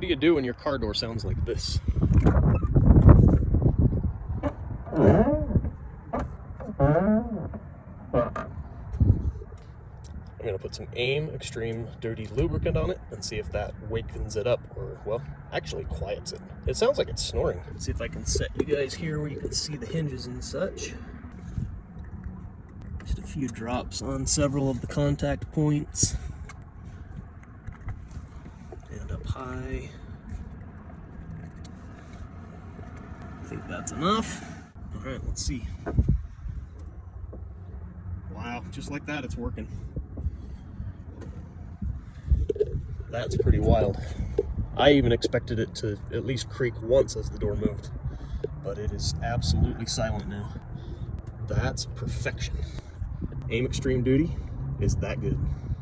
do you do when your car door sounds like this? I'm going to put some AIM Extreme Duty Lubricant on it and see if that wakens it up or, well, actually quiets it. It sounds like it's snoring. Let's see if I can set you guys here where you can see the hinges and such. Just a few drops on several of the contact points. And up high. I think that's enough. All right, let's see. Wow, just like that, it's working. That's pretty wild. I even expected it to at least creak once as the door moved, but it is absolutely silent now. That's perfection. AIM Extreme Duty is that good.